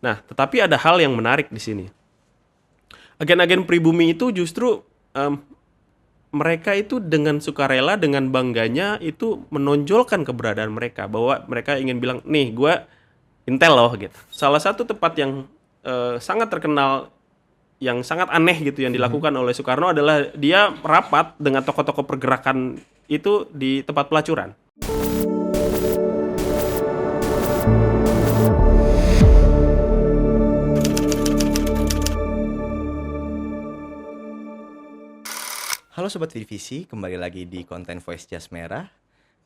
Nah, tetapi ada hal yang menarik di sini. Agen-agen pribumi itu justru mereka itu dengan sukarela, dengan bangganya itu menonjolkan keberadaan mereka, bahwa mereka ingin bilang, nih gue Intel loh gitu. Salah satu tempat yang sangat terkenal, yang sangat aneh gitu yang dilakukan oleh Soekarno adalah dia merapat dengan tokoh-tokoh pergerakan itu di tempat pelacuran. Halo Sobat Divisi, kembali lagi di konten Voice Jas Merah.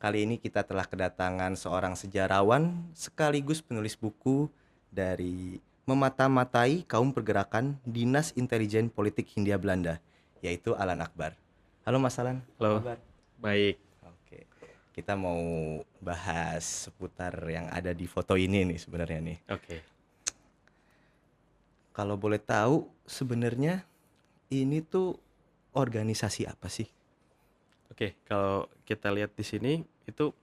Kali ini kita telah kedatangan seorang sejarawan sekaligus penulis buku dari memata-matai kaum pergerakan Dinas Intelijen Politik Hindia Belanda, yaitu Alan Akbar. Halo Mas Alan, Halo. apa kabar? Baik. Oke, kita mau bahas seputar yang ada di foto ini nih sebenarnya nih. Oke. Kalau boleh tahu sebenarnya ini tuh organisasi apa sih? Oke, kalau kita lihat di sini itu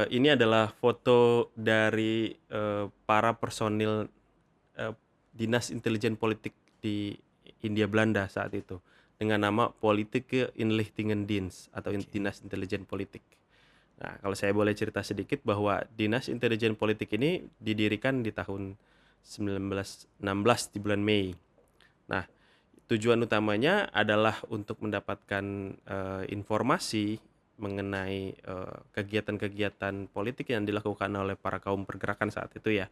ini adalah foto dari para personil Dinas Intelijen Politik di Hindia Belanda saat itu dengan nama Politieke Inlichtingendienst atau Dinas Intelijen Politik. Nah, kalau saya boleh cerita sedikit bahwa Dinas Intelijen Politik ini didirikan di tahun 1916 di bulan Mei. Nah, tujuan utamanya adalah untuk mendapatkan informasi mengenai kegiatan-kegiatan politik yang dilakukan oleh para kaum pergerakan saat itu ya.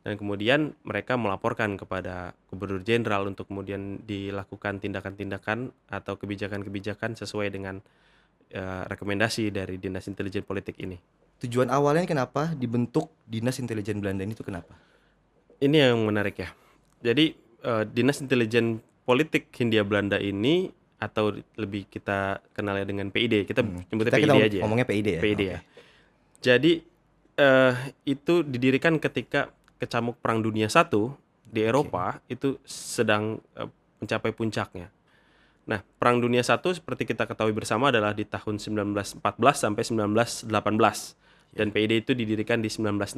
Dan kemudian mereka melaporkan kepada Gubernur Jenderal untuk kemudian dilakukan tindakan-tindakan atau kebijakan-kebijakan sesuai dengan rekomendasi dari Dinas Intelijen Politik ini. Tujuan awalnya kenapa dibentuk Dinas Intelijen Belanda ini tuh kenapa? Ini yang menarik ya. Jadi Dinas Intelijen Politik Hindia Belanda ini, atau lebih kita kenalnya dengan PID, kita nyebutnya Kita PID aja ya. ngomongnya PID ya. PID Oke. ya. Jadi itu didirikan ketika kecamuk Perang Dunia I di Eropa itu sedang mencapai puncaknya. Nah, Perang Dunia I seperti kita ketahui bersama adalah di tahun 1914 sampai 1918. Dan PID itu didirikan di 1916.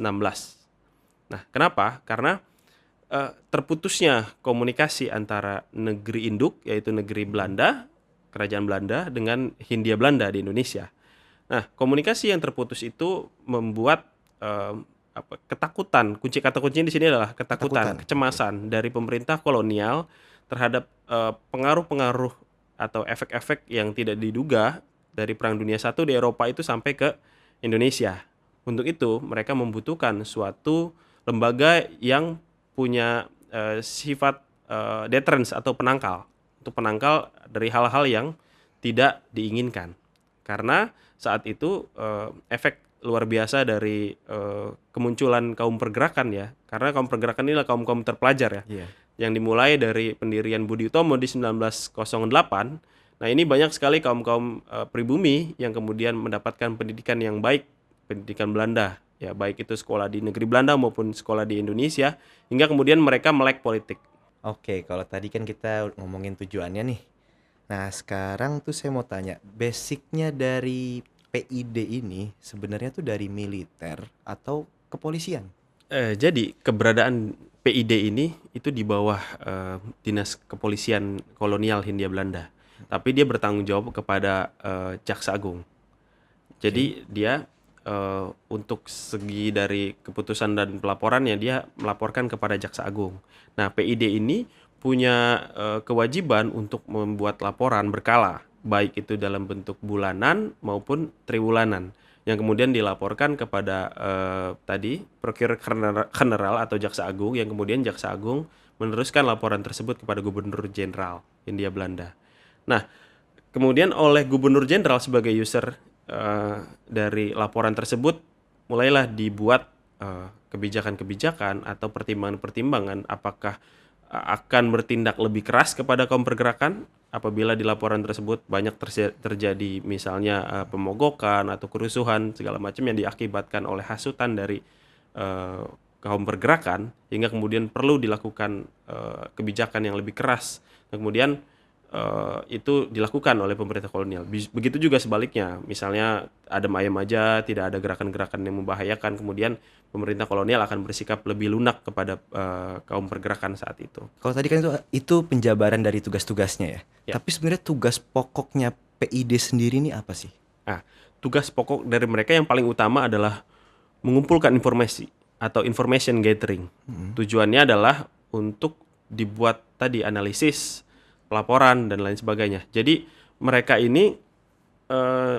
Nah, kenapa? Karena terputusnya komunikasi antara negeri induk, yaitu negeri Belanda, Kerajaan Belanda, dengan Hindia Belanda di Indonesia. Nah, komunikasi yang terputus itu membuat ketakutan. Kunci kata kuncinya di sini adalah ketakutan, kecemasan dari pemerintah kolonial terhadap pengaruh-pengaruh atau efek-efek yang tidak diduga dari Perang Dunia I di Eropa itu sampai ke Indonesia. Untuk itu, mereka membutuhkan suatu lembaga yang punya sifat deterrence atau penangkal, untuk penangkal dari hal-hal yang tidak diinginkan. Karena saat itu efek luar biasa dari kemunculan kaum pergerakan ya, karena kaum pergerakan inilah kaum-kaum terpelajar ya, yang dimulai dari pendirian Budi Utomo di 1908. Nah, ini banyak sekali kaum-kaum pribumi yang kemudian mendapatkan pendidikan yang baik, pendidikan Belanda ya, baik itu sekolah di negeri Belanda maupun sekolah di Indonesia, hingga kemudian mereka melek politik. Oke, kalau tadi kan kita ngomongin tujuannya nih. Nah, sekarang tuh saya mau tanya, basicnya dari PID ini sebenarnya tuh dari militer atau kepolisian? Jadi keberadaan PID ini itu di bawah Dinas Kepolisian Kolonial Hindia Belanda, tapi dia bertanggung jawab kepada Jaksa Agung. Jadi dia untuk segi dari keputusan dan pelaporannya, dia melaporkan kepada Jaksa Agung. Nah, PID ini punya kewajiban untuk membuat laporan berkala, baik itu dalam bentuk bulanan maupun triwulanan, yang kemudian dilaporkan kepada tadi Prokureur General atau Jaksa Agung, yang kemudian Jaksa Agung meneruskan laporan tersebut kepada Gubernur Jenderal Hindia Belanda. Nah, kemudian oleh Gubernur Jenderal sebagai user dari laporan tersebut, mulailah dibuat kebijakan-kebijakan atau pertimbangan-pertimbangan apakah akan bertindak lebih keras kepada kaum pergerakan apabila di laporan tersebut banyak terjadi misalnya pemogokan atau kerusuhan segala macam yang diakibatkan oleh hasutan dari kaum pergerakan, hingga kemudian perlu dilakukan kebijakan yang lebih keras. Dan kemudian itu dilakukan oleh pemerintah kolonial. Begitu juga sebaliknya, misalnya adem ayem aja, tidak ada gerakan-gerakan yang membahayakan, kemudian pemerintah kolonial akan bersikap lebih lunak kepada kaum pergerakan saat itu. Kalau tadi kan itu penjabaran dari tugas-tugasnya ya. Ya. Tapi sebenarnya tugas pokoknya PID sendiri ini apa sih? Nah, tugas pokok dari mereka yang paling utama adalah mengumpulkan informasi atau information gathering. Tujuannya adalah untuk dibuat tadi analisis, pelaporan dan lain sebagainya. Jadi mereka ini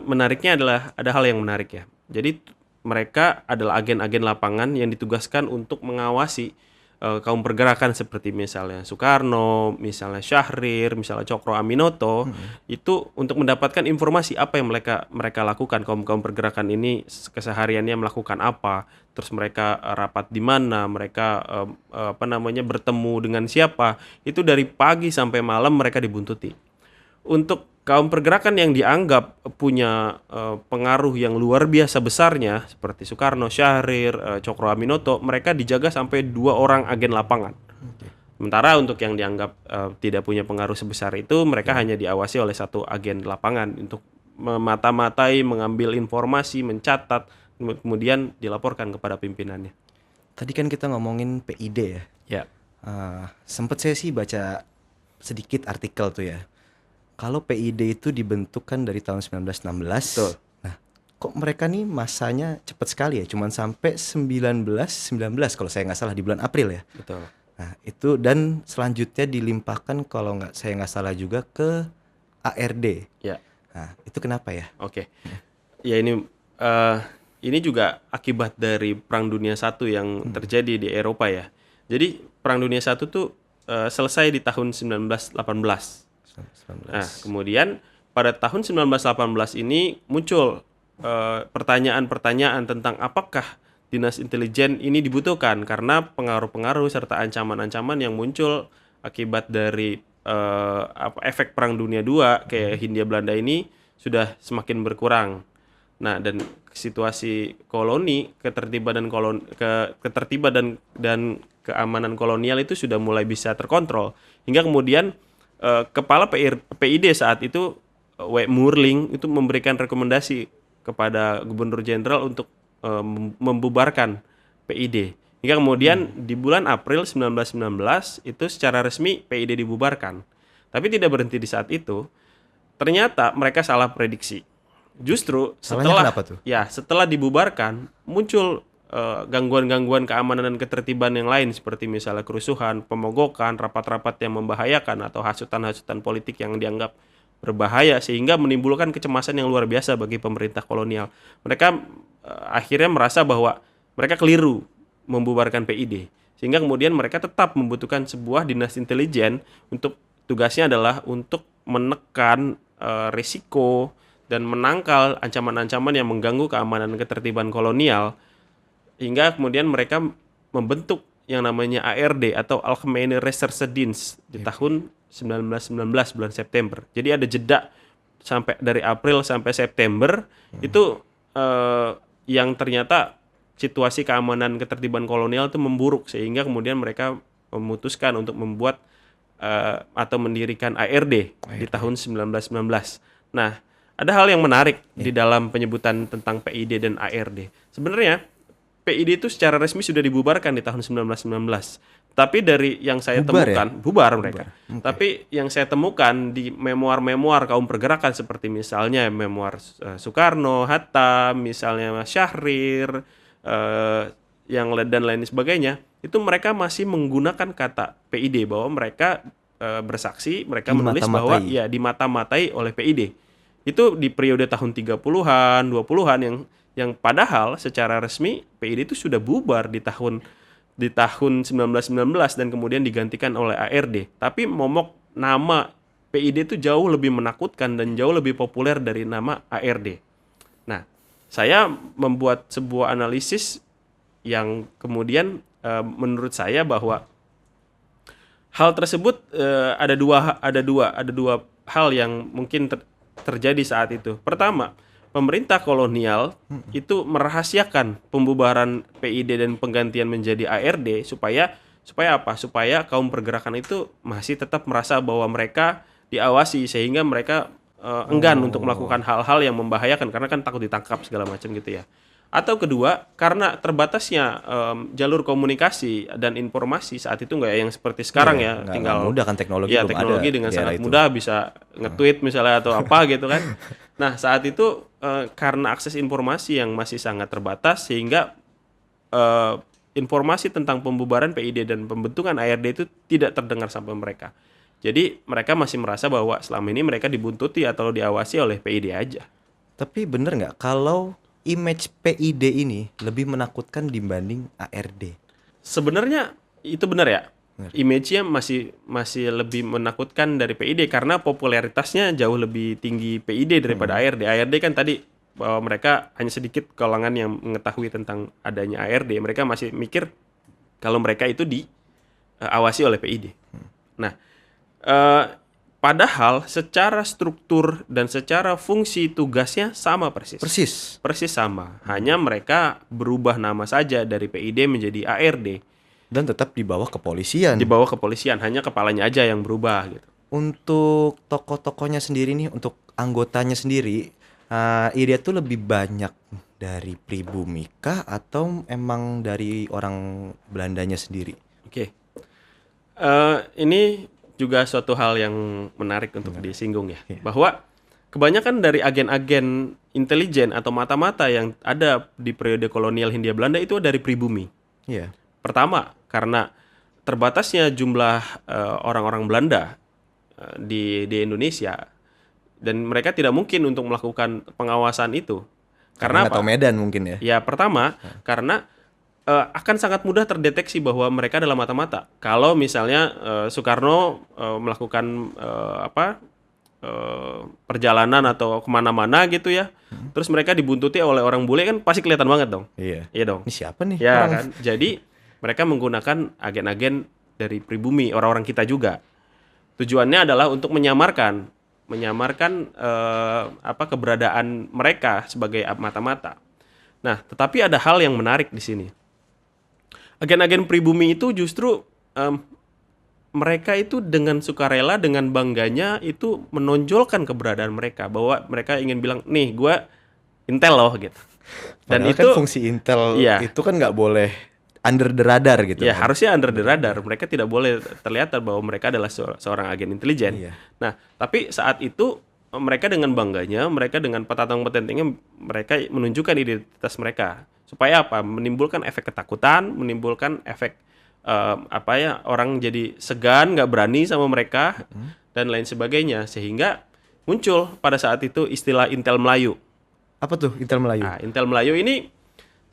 menariknya adalah ada hal yang menarik ya. Jadi mereka adalah agen-agen lapangan yang ditugaskan untuk mengawasi kaum pergerakan seperti misalnya Soekarno, misalnya Syahrir, misalnya Cokro Aminoto, itu untuk mendapatkan informasi apa yang mereka lakukan, kaum pergerakan ini kesehariannya melakukan apa, terus mereka rapat di mana, mereka bertemu dengan siapa, itu dari pagi sampai malam mereka dibuntuti. Untuk kaum pergerakan yang dianggap punya pengaruh yang luar biasa besarnya seperti Soekarno, Syahrir, Cokro Aminoto, mereka dijaga sampai 2 orang agen lapangan. Sementara untuk yang dianggap tidak punya pengaruh sebesar itu, mereka hanya diawasi oleh 1 agen lapangan untuk memata-matai, mengambil informasi, mencatat, kemudian dilaporkan kepada pimpinannya. Tadi kan kita ngomongin PID ya. Ya. Sempet saya sih baca sedikit artikel tuh ya. Kalau PID itu dibentuk kan dari tahun 1916. Betul. Nah, kok mereka nih masanya cepat sekali ya? Cuman sampai 1919 kalau saya nggak salah di bulan April ya. Betul. Nah, itu dan selanjutnya dilimpahkan kalau saya nggak salah juga ke ARD. Ya. Nah, itu kenapa ya? Oke. Ya ini juga akibat dari Perang Dunia I yang terjadi di Eropa ya. Jadi Perang Dunia I tuh selesai di tahun 1918. Nah, kemudian pada tahun 1918 ini muncul pertanyaan-pertanyaan tentang apakah dinas intelijen ini dibutuhkan karena pengaruh-pengaruh serta ancaman-ancaman yang muncul akibat dari efek Perang Dunia II kayak Hindia Belanda ini sudah semakin berkurang. Nah, dan situasi koloni, ketertiban dan keamanan kolonial itu sudah mulai bisa terkontrol hingga kemudian kepala PID saat itu W. Murling itu memberikan rekomendasi kepada Gubernur Jenderal untuk membubarkan PID. Hingga kemudian di bulan April 1919 itu secara resmi PID dibubarkan. Tapi tidak berhenti di saat itu. Ternyata mereka salah prediksi. Justru setelah dibubarkan muncul gangguan-gangguan keamanan dan ketertiban yang lain seperti misalnya kerusuhan, pemogokan, rapat-rapat yang membahayakan atau hasutan-hasutan politik yang dianggap berbahaya sehingga menimbulkan kecemasan yang luar biasa bagi pemerintah kolonial. Mereka akhirnya merasa bahwa mereka keliru membubarkan PID sehingga kemudian mereka tetap membutuhkan sebuah dinas intelijen untuk tugasnya adalah untuk menekan risiko dan menangkal ancaman-ancaman yang mengganggu keamanan dan ketertiban kolonial. Hingga kemudian mereka membentuk yang namanya ARD atau Algemene Recherchedienst di tahun 1919 bulan September. Jadi ada jeda sampai dari April sampai September itu yang ternyata situasi keamanan ketertiban kolonial itu memburuk sehingga kemudian mereka memutuskan untuk membuat atau mendirikan ARD di tahun 1919. Nah, ada hal yang menarik di dalam penyebutan tentang PID dan ARD. Sebenarnya PID itu secara resmi sudah dibubarkan di tahun 1919. Tapi dari yang saya temukan, bubar mereka. Okay. Tapi yang saya temukan di memoar-memoar kaum pergerakan seperti misalnya memoar Soekarno, Hatta, misalnya Syahrir, yang dan lain sebagainya, itu mereka masih menggunakan kata PID bahwa mereka bersaksi, mereka menulis bahwa ya dimata-matai oleh PID. Itu di periode tahun 30-an, 20-an yang padahal secara resmi PID itu sudah bubar di tahun 1919 dan kemudian digantikan oleh ARD. Tapi momok nama PID itu jauh lebih menakutkan dan jauh lebih populer dari nama ARD. Nah, saya membuat sebuah analisis yang kemudian menurut saya bahwa hal tersebut ada dua hal yang mungkin terjadi saat itu. Pertama, pemerintah kolonial itu merahasiakan pembubaran PID dan penggantian menjadi ARD supaya apa? Supaya kaum pergerakan itu masih tetap merasa bahwa mereka diawasi sehingga mereka enggan untuk melakukan hal-hal yang membahayakan karena kan takut ditangkap segala macam gitu ya. Atau kedua, karena terbatasnya jalur komunikasi dan informasi saat itu nggak yang seperti sekarang Iya, ya, nggak tinggal mudah kan, teknologi ya belum ada teknologi dengan di era sangat itu. mudah bisa nge-tweet misalnya atau apa gitu kan. Nah, saat itu karena akses informasi yang masih sangat terbatas sehingga eh, informasi tentang pembubaran PID dan pembentukan ARD itu tidak terdengar sampai mereka. Jadi mereka masih merasa bahwa selama ini mereka dibuntuti atau diawasi oleh PID aja. Tapi bener nggak kalau image PID ini lebih menakutkan dibanding ARD? Sebenarnya itu benar ya. Benar. Image-nya masih lebih menakutkan dari PID karena popularitasnya jauh lebih tinggi PID daripada ARD. ARD kan tadi bahwa mereka hanya sedikit kalangan yang mengetahui tentang adanya ARD. Mereka masih mikir kalau mereka itu diawasi oleh PID. Nah, eh, padahal secara struktur dan secara fungsi tugasnya sama persis. Persis. Sama. Hanya mereka berubah nama saja dari PID menjadi ARD. Dan tetap di bawah kepolisian. Di bawah kepolisian, hanya kepalanya aja yang berubah gitu. Untuk tokoh-tokohnya sendiri nih, untuk anggotanya sendiri, Iridia tuh lebih banyak dari pribumi kah atau emang dari orang Belandanya sendiri? Oke. Ini juga suatu hal yang menarik untuk disinggung ya. Bahwa kebanyakan dari agen-agen intelijen atau mata-mata yang ada di periode kolonial Hindia Belanda itu dari pribumi. Iya. Pertama, karena terbatasnya jumlah orang-orang Belanda di Indonesia dan mereka tidak mungkin untuk melakukan pengawasan itu. Karena nggak tahu apa? Medan mungkin ya. Ya, pertama, karena akan sangat mudah terdeteksi bahwa mereka adalah mata-mata. Kalau misalnya Soekarno melakukan perjalanan atau kemana-mana gitu ya, terus mereka dibuntuti oleh orang bule kan pasti kelihatan banget dong. Iya. Iya dong. Ini siapa nih Ya orang? kan. Jadi mereka menggunakan agen-agen dari pribumi, orang-orang kita juga. Tujuannya adalah untuk menyamarkan keberadaan mereka sebagai mata-mata. Nah, tetapi ada hal yang menarik di sini. Agen-agen pribumi itu justru mereka itu dengan sukarela, dengan bangganya itu menonjolkan keberadaan mereka, bahwa mereka ingin bilang, nih gue intel loh gitu. Dan Padahal itu kan fungsi intel iya. itu kan nggak boleh under the radar gitu ya kan. harusnya under the radar. Mereka tidak boleh terlihat bahwa mereka adalah seorang agen intelijen. Iya. Nah, tapi saat itu mereka dengan bangganya, mereka dengan petatang petentengnya, mereka menunjukkan identitas mereka. Supaya apa? Menimbulkan efek ketakutan, menimbulkan efek orang jadi segan, nggak berani sama mereka dan lain sebagainya, sehingga muncul pada saat itu istilah Intel Melayu. Apa tuh Intel Melayu? Nah, Intel Melayu ini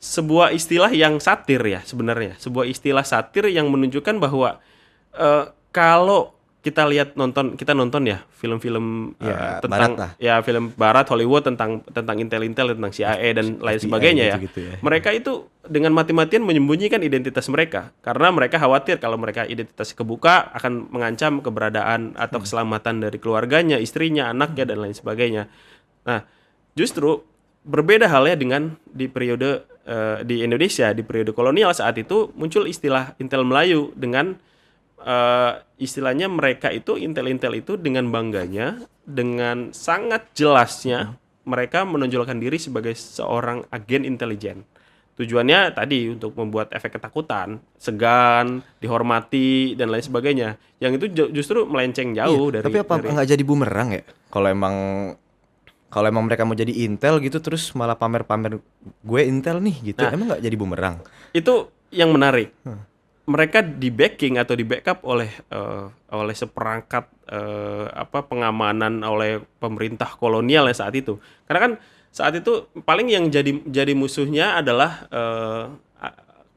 sebuah istilah yang satir ya sebenarnya, sebuah istilah satir yang menunjukkan bahwa kalau kita nonton ya film-film Ya, tentang barat lah. ya film barat Hollywood tentang Intel tentang CIA dan lain FBI sebagainya ya. gitu-gitu ya. Mereka itu dengan mati-matian menyembunyikan identitas mereka karena mereka khawatir kalau mereka identitas kebuka akan mengancam keberadaan atau keselamatan dari keluarganya, istrinya, anaknya dan lain sebagainya. Nah, justru berbeda halnya dengan di periode di Indonesia, di periode kolonial saat itu muncul istilah Intel Melayu dengan istilahnya mereka itu intel-intel itu dengan bangganya, dengan sangat jelasnya mereka menonjolkan diri sebagai seorang agen intelijen. Tujuannya tadi untuk membuat efek ketakutan, segan, dihormati dan lain sebagainya. Yang itu justru melenceng jauh dari. Tapi apa nggak jadi bumerang ya? Kalau emang mereka mau jadi intel gitu terus malah pamer-pamer gue intel nih gitu. Nah, emang nggak jadi bumerang? Itu yang menarik. Mereka di backing atau di backup oleh seperangkat pengamanan oleh pemerintah kolonial ya saat itu. Karena kan saat itu paling yang jadi musuhnya adalah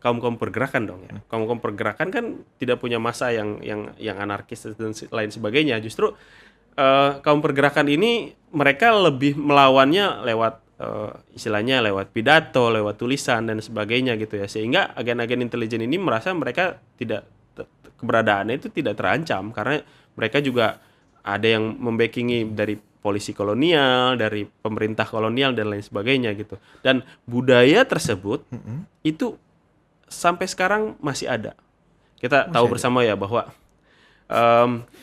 kaum-kaum pergerakan dong ya. Kaum-kaum pergerakan kan tidak punya massa yang anarkis dan lain sebagainya. Justru kaum pergerakan ini mereka lebih melawannya lewat istilahnya lewat pidato, lewat tulisan dan sebagainya gitu ya. Sehingga agen-agen intelijen ini merasa mereka keberadaannya itu tidak terancam karena mereka juga ada yang membackingi dari polisi kolonial, dari pemerintah kolonial dan lain sebagainya gitu. Dan budaya tersebut itu sampai sekarang masih ada. Kita tahu bersama ya bahwa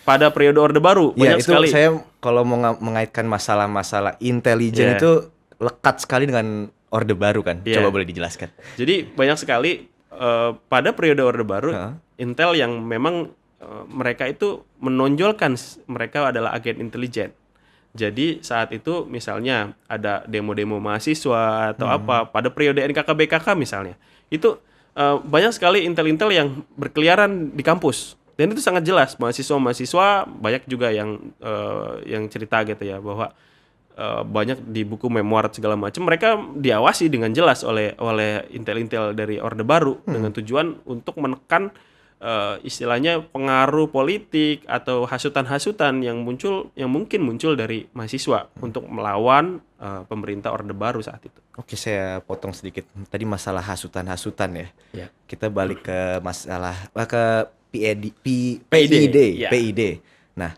pada periode Orde Baru Ya, banyak itu sekali. saya kalau mau mengaitkan masalah-masalah intelijen Ya. itu lekat sekali dengan Orde Baru kan. Ya. Coba boleh dijelaskan. Jadi banyak sekali pada periode Orde Baru Heeh. Intel yang memang mereka itu menonjolkan mereka adalah agen intelijen. Jadi saat itu misalnya ada demo-demo mahasiswa atau apa pada periode NKK-BKK misalnya, itu banyak sekali intel-intel yang berkeliaran di kampus dan itu sangat jelas mahasiswa-mahasiswa banyak juga yang cerita gitu ya bahwa banyak di buku memoir segala macam mereka diawasi dengan jelas oleh intel-intel dari Orde Baru dengan tujuan untuk menekan istilahnya pengaruh politik atau hasutan-hasutan yang mungkin muncul dari mahasiswa untuk melawan pemerintah Orde Baru saat itu. Oke, saya potong sedikit. Tadi masalah hasutan-hasutan ya. Ya. Kita balik ke masalah ke PID, ya. PID. Nah,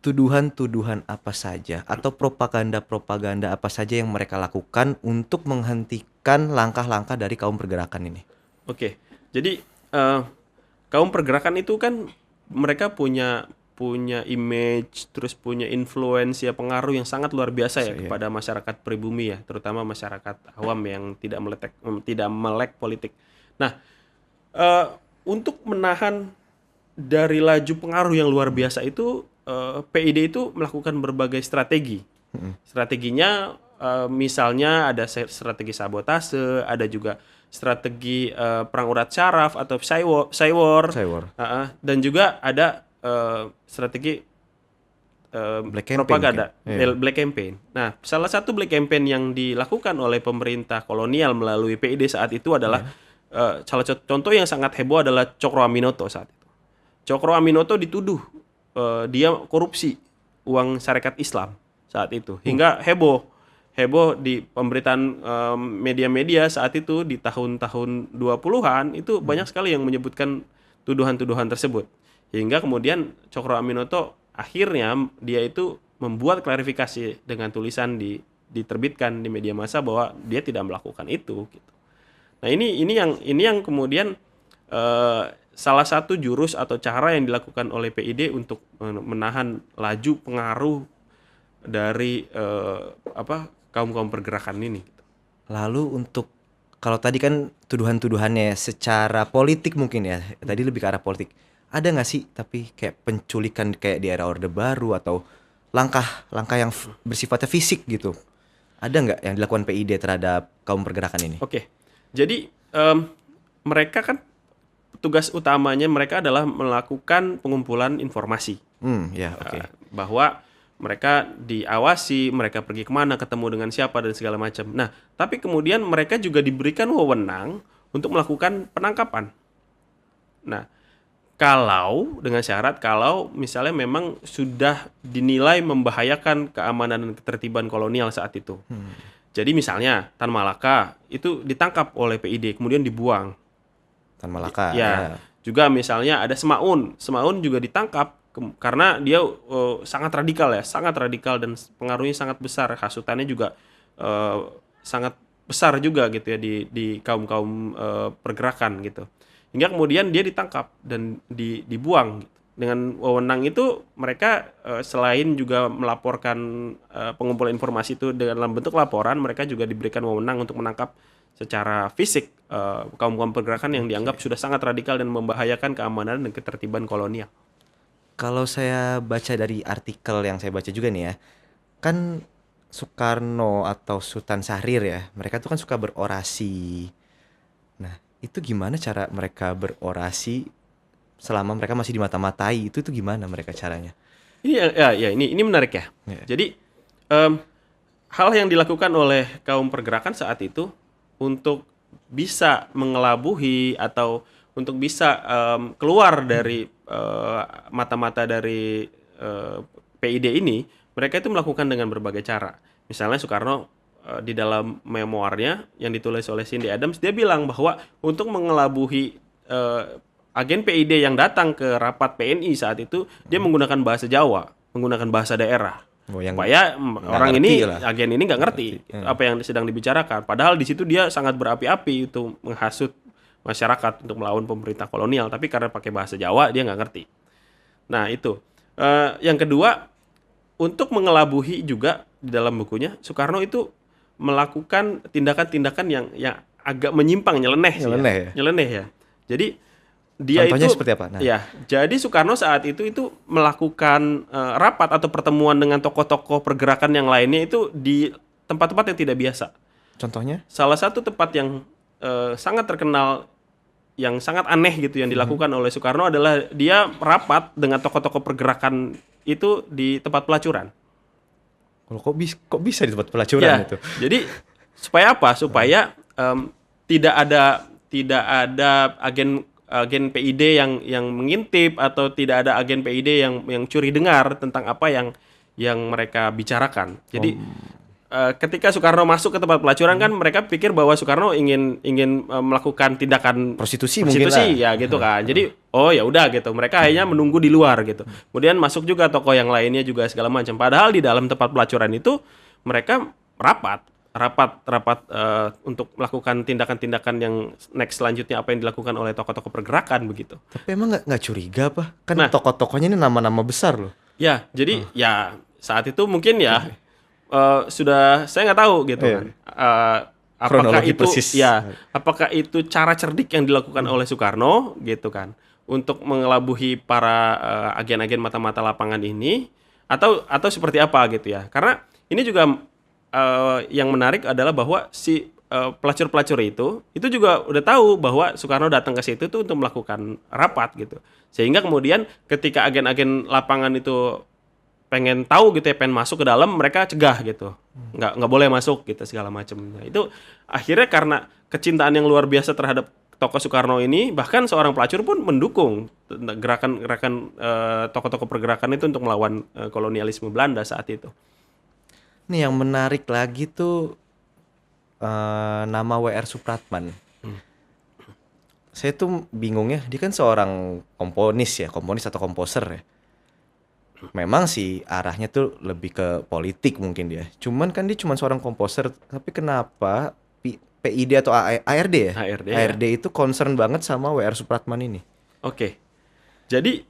tuduhan-tuduhan apa saja atau propaganda-propaganda apa saja yang mereka lakukan untuk menghentikan langkah-langkah dari kaum pergerakan ini? Oke, jadi kaum pergerakan itu kan mereka punya image, terus punya influence ya pengaruh yang sangat luar biasa ya kepada masyarakat pribumi ya, terutama masyarakat awam yang tidak melek politik. Nah, untuk menahan dari laju pengaruh yang luar biasa itu, PID itu melakukan berbagai strategi. Strateginya misalnya ada strategi sabotase, ada juga strategi perang urat syaraf atau Psywar. Dan juga ada strategi Black campaign propaganda, mungkin. black campaign. Nah, salah satu black campaign yang dilakukan oleh pemerintah kolonial melalui PID saat itu adalah salah satu contoh yang sangat heboh adalah Cokro Aminoto saat itu. Cokro Aminoto dituduh dia korupsi uang syarikat Islam saat itu hingga heboh di pemberitaan media-media saat itu di tahun-tahun 20-an itu banyak sekali yang menyebutkan tuduhan-tuduhan tersebut. Hingga kemudian Cokro Aminoto akhirnya dia itu membuat klarifikasi dengan tulisan diterbitkan di media massa bahwa dia tidak melakukan itu gitu. Nah, ini yang kemudian salah satu jurus atau cara yang dilakukan oleh PID untuk menahan laju pengaruh dari kaum pergerakan ini. Lalu untuk kalau tadi kan tuduhan-tuduhannya secara politik mungkin ya, tadi lebih ke arah politik. Ada nggak sih tapi kayak penculikan kayak di era Orde Baru atau langkah-langkah yang bersifatnya fisik gitu? Ada nggak yang dilakukan PID terhadap kaum pergerakan ini? Oke, jadi mereka kan tugas utamanya mereka adalah melakukan pengumpulan informasi. Bahwa mereka diawasi, mereka pergi kemana, ketemu dengan siapa dan segala macam. Nah, tapi kemudian mereka juga diberikan wewenang untuk melakukan penangkapan. Nah, dengan syarat kalau misalnya memang sudah dinilai membahayakan keamanan dan ketertiban kolonial saat itu. Jadi misalnya Tan Malaka itu ditangkap oleh PID kemudian dibuang. Tan Malaka. Ya. Juga misalnya ada Semaun juga ditangkap karena dia sangat radikal dan pengaruhnya sangat besar, hasutannya juga sangat besar juga gitu ya di kaum pergerakan gitu. Hingga kemudian dia ditangkap dan dibuang. Dengan wewenang itu mereka selain juga melaporkan pengumpulan informasi itu dalam bentuk laporan, mereka juga diberikan wewenang untuk menangkap secara fisik kaum pergerakan yang dianggap sudah sangat radikal dan membahayakan keamanan dan ketertiban kolonial. Kalau saya baca dari artikel yang saya baca juga nih ya, kan Soekarno atau Sultan Syahrir ya, mereka tuh kan suka berorasi. Nah, itu gimana cara mereka berorasi selama mereka masih dimata-matai? Itu gimana mereka caranya? Ini menarik ya. Jadi hal yang dilakukan oleh kaum pergerakan saat itu untuk bisa mengelabuhi atau untuk bisa keluar dari mata-mata dari PID ini, mereka itu melakukan dengan berbagai cara. Misalnya Soekarno di dalam memoarnya yang ditulis oleh Cindy Adams, dia bilang bahwa untuk mengelabuhi agen PID yang datang ke rapat PNI saat itu, dia menggunakan bahasa Jawa, menggunakan bahasa daerah. Supaya orang ini, agen ini nggak ngerti apa yang sedang dibicarakan. Padahal di situ dia sangat berapi-api untuk menghasut masyarakat untuk melawan pemerintah kolonial, tapi karena pakai bahasa Jawa dia nggak ngerti. Nah itu. Yang kedua, untuk mengelabuhi juga di dalam bukunya, Soekarno itu melakukan tindakan-tindakan yang agak menyimpang, nyeleneh sih ya. Nyeleneh ya? Nyeleneh ya. Jadi dia Contohnya itu seperti apa? Nah, ya, jadi Soekarno saat itu melakukan rapat atau pertemuan dengan tokoh-tokoh pergerakan yang lainnya itu di tempat-tempat yang tidak biasa. contohnya? Salah satu tempat yang sangat terkenal, yang sangat aneh gitu yang dilakukan oleh Soekarno adalah dia rapat dengan tokoh-tokoh pergerakan itu di tempat pelacuran. Kalau kok bisa di tempat pelacuran Ya, itu? jadi supaya apa? Supaya tidak ada agen PID yang mengintip, atau tidak ada agen PID yang curi dengar tentang apa yang mereka bicarakan. Jadi ketika Soekarno masuk ke tempat pelacuran kan mereka pikir bahwa Soekarno ingin melakukan tindakan Prostitusi mungkin lah. ya gitu kan. Jadi oh ya udah gitu. Mereka hanya menunggu di luar gitu. Kemudian masuk juga tokoh yang lainnya juga segala macam. Padahal di dalam tempat pelacuran itu mereka rapat untuk melakukan tindakan-tindakan yang next selanjutnya apa yang dilakukan oleh tokoh-tokoh pergerakan begitu. Tapi emang nggak curiga apa? Kan Nah. tokoh-tokohnya ini nama-nama besar loh. Ya, jadi ya saat itu mungkin ya sudah saya nggak tahu gitu Iya. kan. Apakah Kronologi itu persis. apakah itu cara cerdik yang dilakukan oleh Soekarno gitu kan untuk mengelabuhi para agen-agen mata-mata lapangan ini, atau seperti apa gitu ya. Karena ini juga yang menarik adalah bahwa si pelacur-pelacur itu juga udah tahu bahwa Soekarno datang ke situ tuh untuk melakukan rapat gitu. Sehingga kemudian ketika agen-agen lapangan itu pengen tahu gitu ya, pengen masuk ke dalam, mereka cegah gitu. Nggak boleh masuk gitu segala macam. Nah, itu akhirnya karena kecintaan yang luar biasa terhadap tokoh Soekarno ini, bahkan seorang pelacur pun mendukung gerakan-gerakan tokoh-tokoh pergerakan itu untuk melawan kolonialisme Belanda saat itu. Nih yang menarik lagi tuh nama W.R. Supratman. Saya tuh bingungnya, dia kan seorang komponis atau komposer ya. Memang sih arahnya tuh lebih ke politik mungkin dia. Cuman kan dia cuma seorang komposer, tapi kenapa PID atau ARD ya? ARD, ARD itu concern banget sama W.R. Supratman ini. Oke. Jadi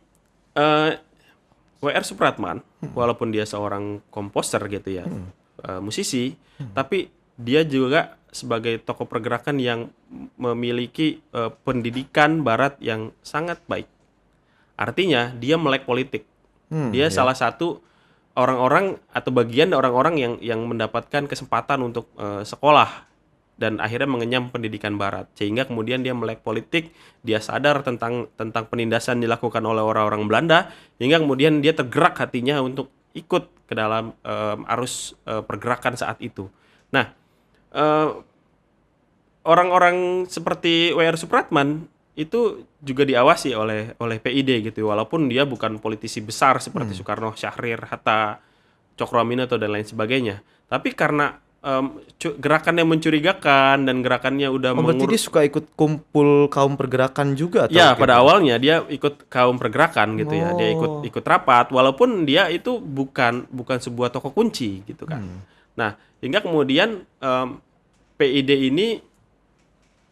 W.R. Supratman, walaupun dia seorang komposer gitu ya, musisi, tapi dia juga sebagai tokoh pergerakan yang memiliki pendidikan barat yang sangat baik. Artinya dia melek politik. Dia salah satu orang-orang atau bagian orang-orang yang mendapatkan kesempatan untuk sekolah dan akhirnya mengenyam pendidikan barat, sehingga kemudian dia melek politik, dia sadar tentang penindasan dilakukan oleh orang-orang Belanda, hingga kemudian dia tergerak hatinya untuk ikut ke dalam arus pergerakan saat itu. Nah, orang-orang seperti W.R. Supratman itu juga diawasi oleh PID gitu, walaupun dia bukan politisi besar seperti Soekarno, Syahrir, Hatta, Cokroaminoto dan lain sebagainya. Tapi karena gerakannya mencurigakan dan gerakannya udah Berarti dia suka ikut kumpul kaum pergerakan juga atau ya, gimana? pada awalnya dia ikut kaum pergerakan gitu ya. Dia ikut rapat walaupun dia itu bukan sebuah tokoh kunci gitu kan. Nah, hingga kemudian PID ini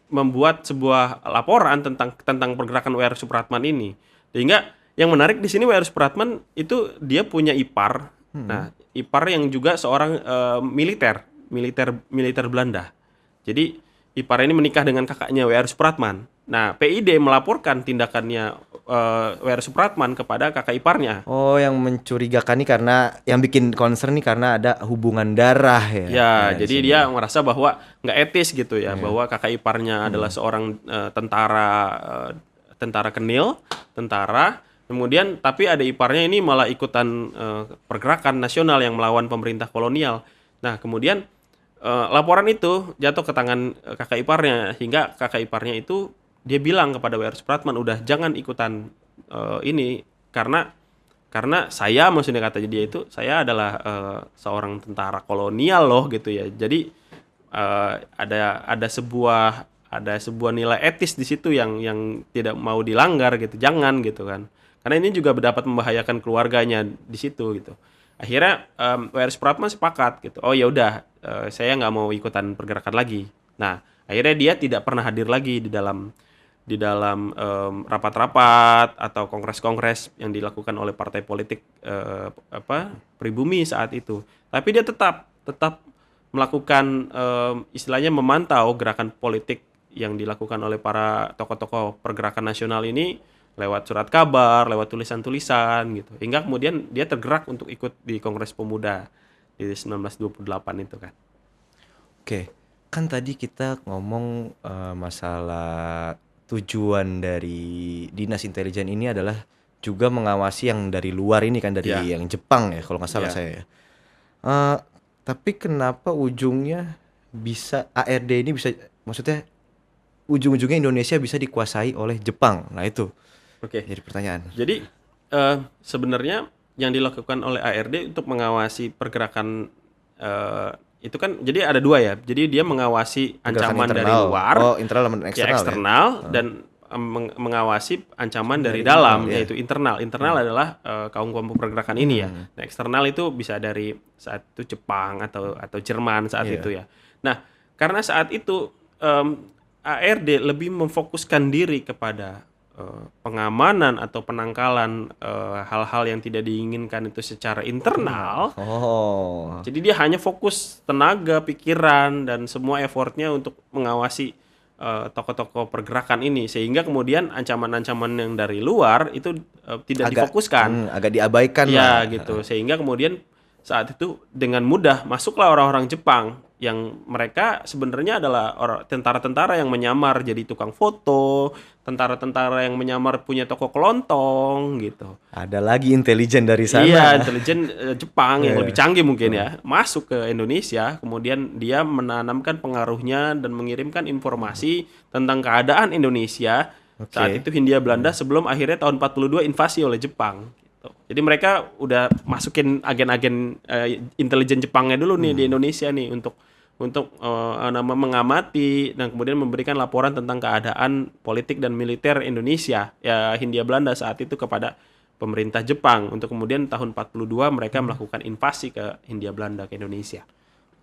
membuat sebuah laporan tentang pergerakan W.R. Supratman ini. Sehingga yang menarik di sini W.R. Supratman itu dia punya ipar. Nah, ipar yang juga seorang militer Belanda. Jadi ipar ini menikah dengan kakaknya W.R. Supratman. Nah, PID melaporkan tindakannya W.R. Supratman kepada kakak iparnya. Oh, yang mencurigakan nih karena yang bikin concern nih karena ada hubungan darah ya. Ya, di jadi sini. dia merasa bahwa nggak etis gitu ya, bahwa kakak iparnya adalah seorang tentara Kenil, kemudian tapi ada iparnya ini malah ikutan pergerakan nasional yang melawan pemerintah kolonial. Nah, kemudian laporan itu jatuh ke tangan kakak iparnya, hingga kakak iparnya itu dia bilang kepada W.R. Supratman, udah jangan ikutan ini karena saya, maksudnya kata dia itu, saya adalah seorang tentara kolonial loh gitu ya. Jadi ada sebuah nilai etis di situ yang tidak mau dilanggar gitu. Jangan gitu kan. Karena ini juga dapat membahayakan keluarganya di situ gitu. Akhirnya W.R. Supratman sepakat gitu. Oh ya udah, saya nggak mau ikutan pergerakan lagi. Nah, akhirnya dia tidak pernah hadir lagi di dalam di dalam rapat-rapat atau kongres-kongres yang dilakukan oleh partai politik pribumi saat itu. Tapi dia tetap melakukan istilahnya memantau gerakan politik yang dilakukan oleh para tokoh-tokoh pergerakan nasional ini lewat surat kabar, lewat tulisan-tulisan gitu. Hingga kemudian dia tergerak untuk ikut di Kongres Pemuda di 1928 itu kan. Oke, kan tadi kita ngomong masalah tujuan dari dinas intelijen ini adalah juga mengawasi yang dari luar ini kan, dari Ya. yang Jepang ya kalau nggak salah Ya. saya ya. Eh, tapi kenapa ujungnya bisa ARD ini bisa, maksudnya ujung-ujungnya Indonesia bisa dikuasai oleh Jepang? Nah itu Oke. jadi pertanyaan. Jadi sebenarnya yang dilakukan oleh ARD untuk mengawasi pergerakan itu kan jadi ada dua ya. Jadi dia mengawasi Pergerakan ancaman dari internal. luar, Oh, internal dan ya eksternal ya. eksternal, dan mengawasi ancaman dari Dari dalam, internal, ya. yaitu internal. Internal adalah kaum kelompok pergerakan ini ya. Nah, eksternal itu bisa dari saat itu Jepang atau Jerman saat Iya. itu ya. Nah, karena saat itu ARD lebih memfokuskan diri kepada pengamanan atau penangkalan hal-hal yang tidak diinginkan itu secara internal. Oh. Jadi dia hanya fokus tenaga, pikiran, dan semua effortnya untuk mengawasi tokoh-tokoh pergerakan ini, sehingga kemudian ancaman-ancaman yang dari luar itu tidak difokuskan. Agak diabaikan Ya lah. gitu, sehingga kemudian saat itu dengan mudah masuklah orang-orang Jepang yang mereka sebenarnya adalah tentara-tentara yang menyamar jadi tukang foto, tentara-tentara yang menyamar punya toko kelontong gitu. Ada lagi intelijen dari sana. Iya, intelijen Jepang yang Iya. lebih canggih mungkin ya, masuk ke Indonesia, kemudian dia menanamkan pengaruhnya dan mengirimkan informasi tentang keadaan Indonesia saat Oke. itu Hindia Belanda sebelum akhirnya tahun 42 invasi oleh Jepang. Gitu. Jadi mereka udah masukin agen-agen intelijen Jepangnya dulu nih di Indonesia nih untuk mengamati dan kemudian memberikan laporan tentang keadaan politik dan militer Indonesia ya Hindia Belanda saat itu kepada pemerintah Jepang, untuk kemudian tahun 42 mereka melakukan invasi ke Hindia Belanda ke Indonesia.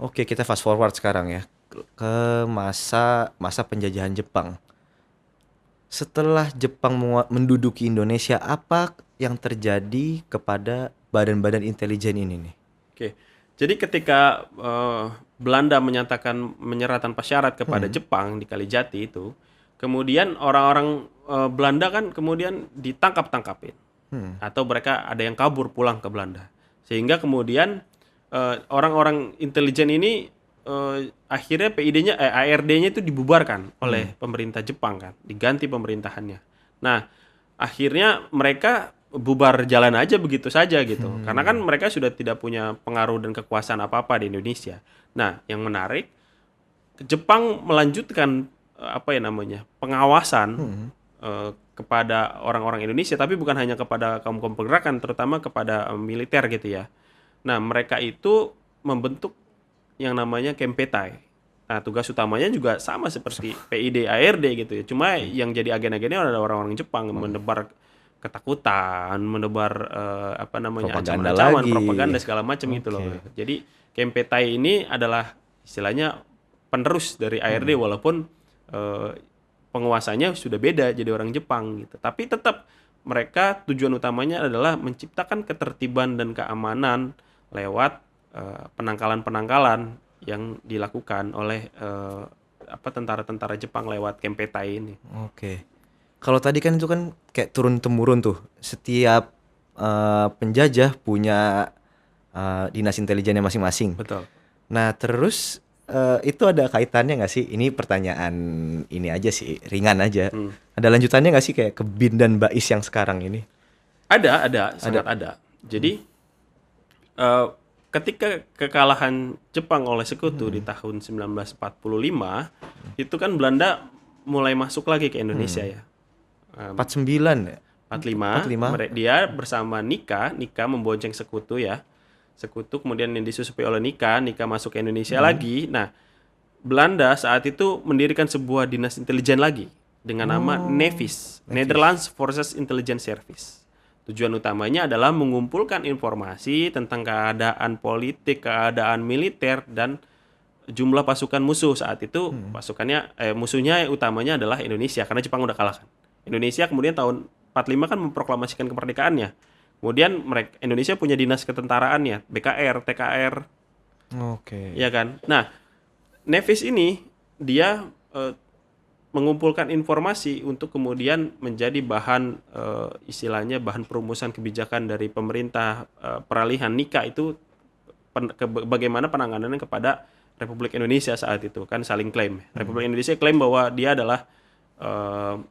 Oke, kita fast forward sekarang ya ke masa penjajahan Jepang. Setelah Jepang menduduki Indonesia, apa yang terjadi kepada badan-badan intelijen ini nih? Oke. Jadi ketika Belanda menyatakan menyerah tanpa syarat kepada Jepang di Kalijati itu, kemudian orang-orang Belanda kan kemudian ditangkap-tangkapin. Atau mereka ada yang kabur pulang ke Belanda. Sehingga kemudian orang-orang intelijen ini akhirnya PID-nya ARD-nya itu dibubarkan oleh pemerintah Jepang kan, diganti pemerintahannya. Nah, akhirnya mereka bubar jalan aja begitu saja gitu. Karena kan mereka sudah tidak punya pengaruh dan kekuasaan apa-apa di Indonesia. Nah, yang menarik Jepang melanjutkan pengawasan kepada orang-orang Indonesia, tapi bukan hanya kepada kaum-kaum pergerakan, terutama kepada militer gitu ya. Nah, mereka itu membentuk yang namanya Kempetai. Nah, tugas utamanya juga sama seperti PID ARD gitu ya. Cuma yang jadi agen-agennya adalah orang-orang Jepang, menebar ketakutan, menebar Propaganda ancaman-ancaman, lagi. propaganda segala macam gitu loh. Jadi Kempetai ini adalah istilahnya penerus dari ARD walaupun penguasanya sudah beda jadi orang Jepang gitu. Tapi tetap mereka tujuan utamanya adalah menciptakan ketertiban dan keamanan lewat penangkalan-penangkalan yang dilakukan oleh tentara-tentara Jepang lewat Kempetai ini. Oke. Kalau tadi kan itu kan kayak turun-temurun tuh. Setiap penjajah punya dinas intelijennya masing-masing. Betul. Nah, terus itu ada kaitannya nggak sih? Ini pertanyaan ini aja sih, ringan aja. Ada lanjutannya nggak sih kayak ke BIN dan BAIS yang sekarang ini? Ada, sangat ada. Jadi ketika kekalahan Jepang oleh Sekutu di tahun 1945, itu kan Belanda mulai masuk lagi ke Indonesia ya. 49 ya? 45. Dia bersama Nika membonceng Sekutu ya. Sekutu kemudian yang disusupi oleh Nika masuk ke Indonesia lagi. Nah, Belanda saat itu mendirikan sebuah dinas intelijen lagi dengan nama NEVIS, Netherlands Forces Intelligence Service. Tujuan utamanya adalah mengumpulkan informasi tentang keadaan politik, keadaan militer, dan jumlah pasukan musuh saat itu. Musuhnya utamanya adalah Indonesia karena Jepang udah kalah kan. Indonesia kemudian tahun 45 kan memproklamasikan kemerdekaannya. Kemudian Indonesia punya dinas ketentaraannya, BKR, TKR, Oke. ya kan. Nah, Nevis ini dia mengumpulkan informasi untuk kemudian menjadi bahan istilahnya bahan perumusan kebijakan dari pemerintah peralihan Nika itu bagaimana penanganannya kepada Republik Indonesia saat itu kan saling klaim. Republik Indonesia klaim bahwa dia adalah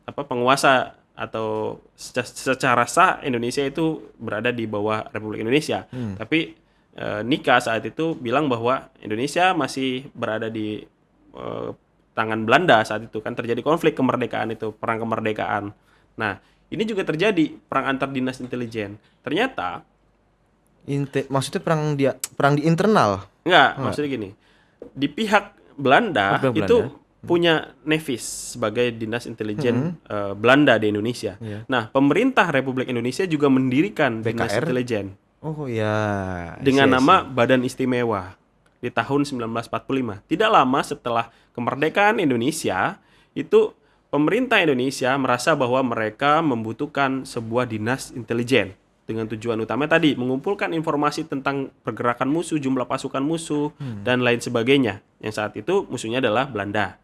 penguasa atau secara sah Indonesia itu berada di bawah Republik Indonesia. Tapi Nika saat itu bilang bahwa Indonesia masih berada di tangan Belanda saat itu kan terjadi konflik kemerdekaan itu, perang kemerdekaan. Nah, ini juga terjadi perang antar dinas intelijen. Ternyata Maksudnya perang di internal. enggak, maksudnya gini. Di pihak Belanda pihak itu Belanda. punya Nevis sebagai dinas intelijen Belanda di Indonesia. Iya. Nah, pemerintah Republik Indonesia juga mendirikan dinas BKR? intelijen Oh ya. dengan I see. nama Badan Istimewa di tahun 1945. Tidak lama setelah kemerdekaan Indonesia, itu pemerintah Indonesia merasa bahwa mereka membutuhkan sebuah dinas intelijen dengan tujuan utama tadi mengumpulkan informasi tentang pergerakan musuh, jumlah pasukan musuh dan lain sebagainya. Yang saat itu musuhnya adalah Belanda.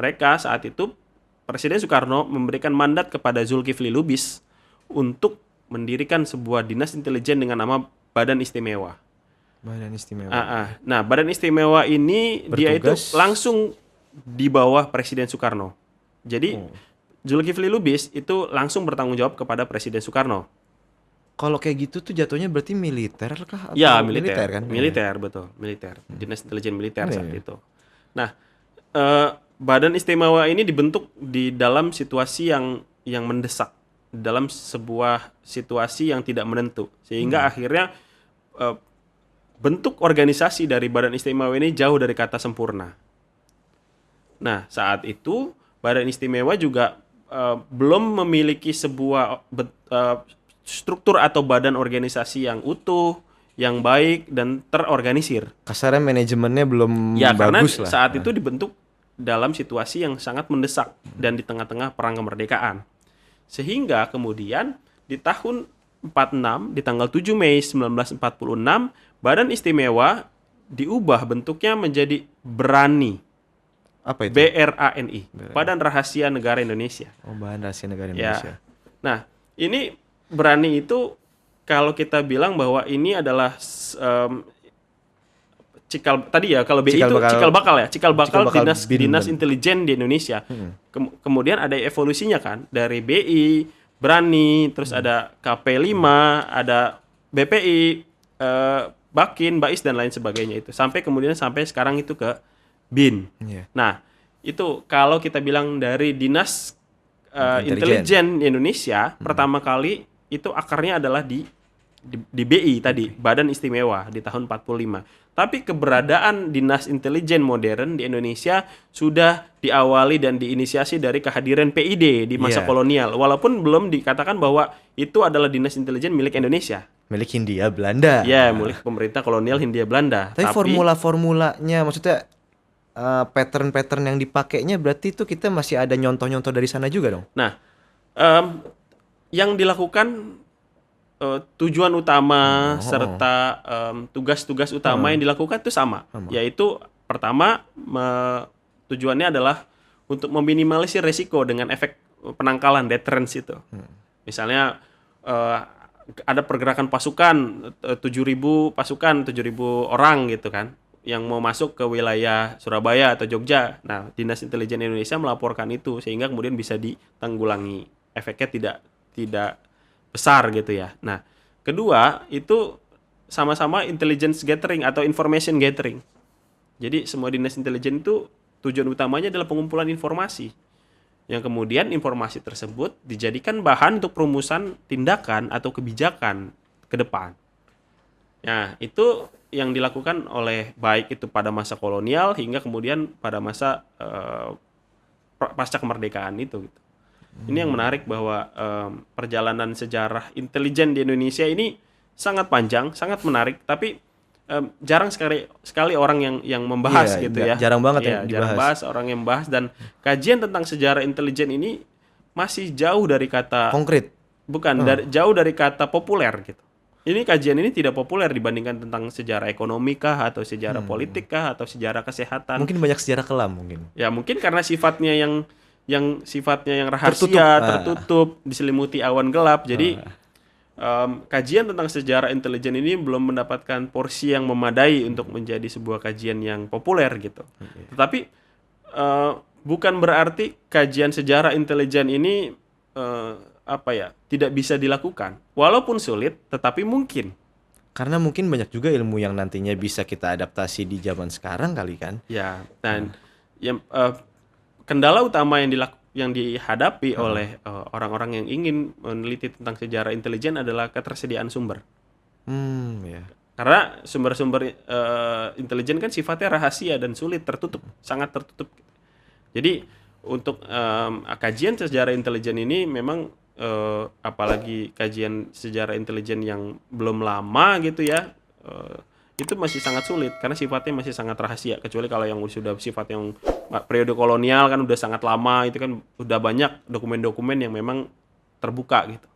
Mereka saat itu Presiden Soekarno memberikan mandat kepada Zulkifli Lubis untuk mendirikan sebuah dinas intelijen dengan nama Badan Istimewa. Badan Istimewa. Nah, Badan Istimewa ini dia itu Bertugas- langsung di bawah Presiden Soekarno. Jadi Zulkifli Lubis itu langsung bertanggung jawab kepada Presiden Soekarno. Kalau kayak gitu tuh jatuhnya berarti militer kah? Atau Ya, militer kan? Militer, betul. Militer. Dinas intelijen militer Iya, saat iya. itu. Nah, Badan Istimewa ini dibentuk di dalam situasi yang mendesak, dalam sebuah situasi yang tidak menentu. Sehingga akhirnya bentuk organisasi dari Badan Istimewa ini jauh dari kata sempurna. Nah, saat itu Badan Istimewa juga belum memiliki sebuah struktur atau badan organisasi yang utuh, yang baik dan terorganisir. Kasarnya manajemennya belum Ya, karena bagus lah. saat itu dibentuk dalam situasi yang sangat mendesak dan di tengah-tengah perang kemerdekaan. Sehingga kemudian di tahun 46, di tanggal 7 Mei 1946, Badan Istimewa diubah bentuknya menjadi BRANI. Apa itu? BRANI, Badan Rahasia Negara Indonesia. Oh, Bahan Rahasia Negara Ya. Indonesia. Nah, ini BRANI itu kalau kita bilang bahwa ini adalah kalau BI itu cikal bakal Cikal bakal BIN, dinas bener. intelijen di Indonesia. Kemudian ada evolusinya kan dari BI, BRANI, terus ada KP5, ada BPI, Bakin, Bais dan lain sebagainya itu. Sampai sekarang itu ke BIN. Iya. Nah, itu kalau kita bilang dari dinas intelijen di Indonesia, pertama kali itu akarnya adalah di BI tadi, Badan Istimewa di tahun 45. Tapi keberadaan dinas intelijen modern di Indonesia sudah diawali dan diinisiasi dari kehadiran PID di masa Iya. kolonial. Walaupun belum dikatakan bahwa itu adalah dinas intelijen milik Indonesia. Milik Hindia Belanda. Ya, milik pemerintah kolonial Hindia Belanda. Tapi formula-formulanya maksudnya pattern-pattern yang dipakainya berarti itu kita masih ada nyontoh-nyontoh dari sana juga dong. Nah, yang dilakukan tujuan utama serta tugas-tugas utama yang dilakukan itu sama. Yaitu pertama tujuannya adalah untuk meminimalisir resiko dengan efek penangkalan deterrence itu. Misalnya ada pergerakan pasukan 7.000 pasukan 7.000 orang gitu kan yang mau masuk ke wilayah Surabaya atau Jogja. Nah, Dinas Intelijen Indonesia melaporkan itu sehingga kemudian bisa ditanggulangi. Efeknya tidak besar gitu ya. Nah, kedua itu sama-sama intelligence gathering atau information gathering. Jadi semua dinas intelijen itu tujuan utamanya adalah pengumpulan informasi. Yang kemudian informasi tersebut dijadikan bahan untuk perumusan tindakan atau kebijakan ke depan. Nah, itu yang dilakukan oleh baik itu pada masa kolonial hingga kemudian pada masa pasca kemerdekaan itu gitu. Ini yang menarik bahwa perjalanan sejarah intelijen di Indonesia ini sangat panjang, sangat menarik, tapi jarang sekali orang yang membahas Iya, gitu ya. jarang banget Iya, yang jarang dibahas. bahas orang yang membahas, dan kajian tentang sejarah intelijen ini masih jauh dari kata Konkret. bukan Oh. jauh dari kata populer gitu. Ini kajian ini tidak populer dibandingkan tentang sejarah ekonomi kah, atau sejarah politik kah, atau sejarah kesehatan. Mungkin banyak sejarah kelam mungkin. Ya mungkin karena sifatnya yang sifatnya yang Tertutup. rahasia, tertutup, diselimuti awan gelap. Jadi kajian tentang sejarah intelijen ini belum mendapatkan porsi yang memadai untuk menjadi sebuah kajian yang populer gitu. Tetapi bukan berarti kajian sejarah intelijen ini tidak bisa dilakukan. Walaupun sulit, tetapi mungkin. Karena mungkin banyak juga ilmu yang nantinya bisa kita adaptasi di zaman sekarang kali kan. Ya, dan yang kendala utama yang dihadapi oleh orang-orang yang ingin meneliti tentang sejarah intelijen adalah ketersediaan sumber. Ya. Karena sumber-sumber intelijen kan sifatnya rahasia dan sulit, tertutup, sangat tertutup. Jadi untuk kajian sejarah intelijen ini memang apalagi kajian sejarah intelijen yang belum lama gitu ya, itu masih sangat sulit karena sifatnya masih sangat rahasia, kecuali kalau yang sudah sifat yang periode kolonial kan udah sangat lama, itu kan udah banyak dokumen-dokumen yang memang terbuka gitu.